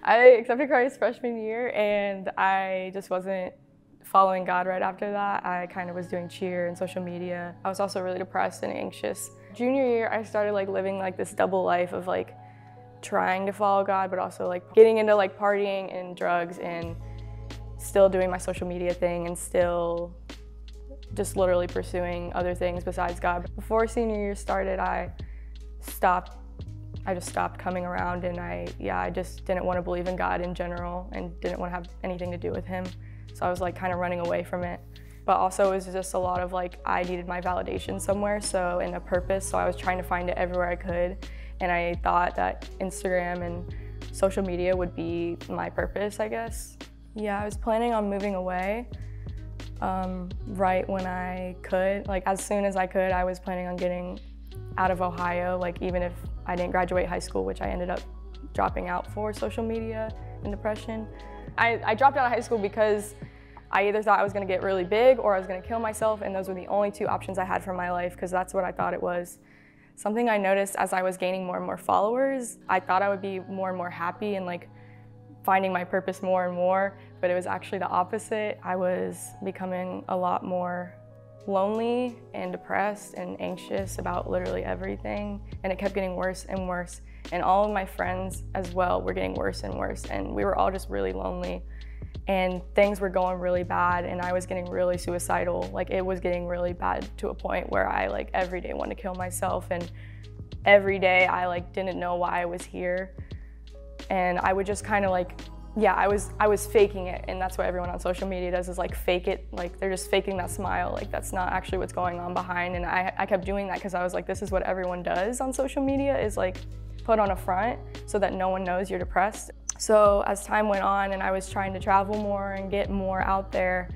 I accepted Christ freshman year, and I just wasn't following God right after that. I kind of was doing cheer and social media. I was also really depressed and anxious. Junior year, I started like living like this double life of like trying to follow God, but also like getting into like partying and drugs and still doing my social media thing and still just literally pursuing other things besides God. Before senior year started, I just stopped coming around, and I just didn't want to believe in God in general and didn't want to have anything to do with him. So I was like kind of running away from it. But also it was just a lot of like, I needed my validation somewhere, so and a purpose, so I was trying to find it everywhere I could. And I thought that Instagram and social media would be my purpose, I guess. Yeah, I was planning on moving away right when I could. Like as soon as I could, I was planning on getting out of Ohio, like even if I didn't graduate high school, which I ended up dropping out for social media and depression. I dropped out of high school because I either thought I was gonna get really big or I was gonna kill myself, and those were the only two options I had for my life, because that's what I thought it was. Something I noticed as I was gaining more and more followers, I thought I would be more and more happy and like finding my purpose more and more, but it was actually the opposite. I was becoming a lot more lonely and depressed and anxious about literally everything, and it kept getting worse and worse. And all of my friends as well were getting worse and worse, and we were all just really lonely, and things were going really bad, and I was getting really suicidal. Like it was getting really bad to a point where I like every day wanted to kill myself, and every day I like didn't know why I was here. And I would just kind of like, yeah, I was faking it, and that's what everyone on social media does, is like fake it. Like they're just faking that smile, like that's not actually what's going on behind. And I kept doing that because I was like, this is what everyone does on social media, is like put on a front so that no one knows you're depressed. So as time went on and I was trying to travel more and get more out there,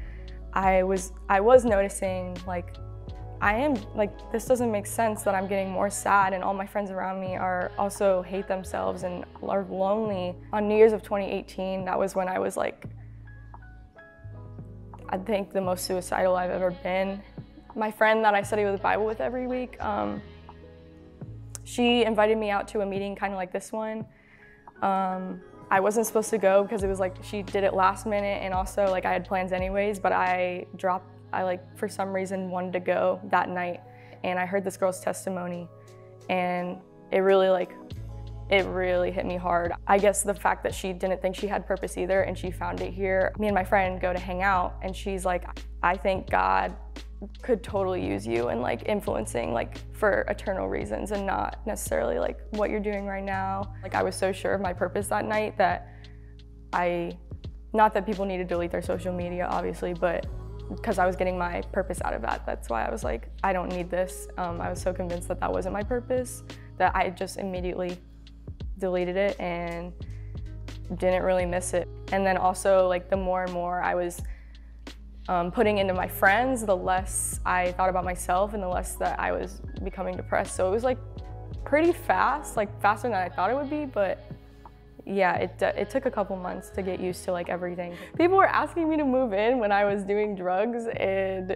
I was noticing like, this doesn't make sense that I'm getting more sad, and all my friends around me are also hate themselves and are lonely. On New Year's of 2018, that was when I was like, I think the most suicidal I've ever been. My friend that I study the Bible with every week, she invited me out to a meeting kind of like this one. I wasn't supposed to go because it was like, she did it last minute, and also like I had plans anyways, but I like for some reason wanted to go that night, and I heard this girl's testimony, and it really hit me hard. I guess the fact that she didn't think she had purpose either, and she found it here. Me and my friend go to hang out, and she's like, I think God could totally use you and like influencing like for eternal reasons and not necessarily like what you're doing right now. Like I was so sure of my purpose that night that not that people need to delete their social media obviously, but because I was getting my purpose out of that. That's why I was like, I don't need this. I was so convinced that that wasn't my purpose that I just immediately deleted it and didn't really miss it. And then also like the more and more I was putting into my friends, the less I thought about myself and the less that I was becoming depressed. So it was like pretty fast, like faster than I thought it would be, but yeah, it took a couple months to get used to like everything. People were asking me to move in when I was doing drugs and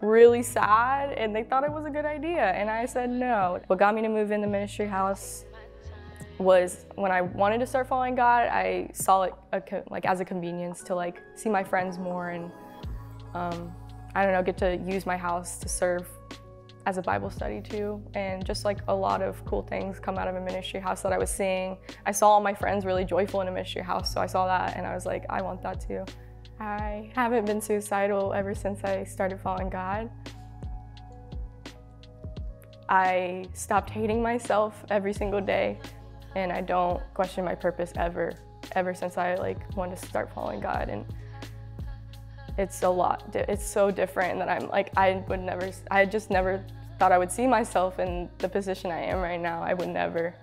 really sad, and they thought it was a good idea, and I said no. What got me to move in the ministry house was when I wanted to start following God, I saw it like as a convenience to like see my friends more and I don't know, get to use my house to serve as a Bible study too, and just like a lot of cool things come out of a ministry house that I was seeing. I saw all my friends really joyful in a ministry house, so I saw that and I was like, I want that too. I haven't been suicidal ever since I started following God. I stopped hating myself every single day, and I don't question my purpose ever since I like wanted to start following God. And it's a lot, it's so different that I'm like, I just never thought I would see myself in the position I am right now. I would never.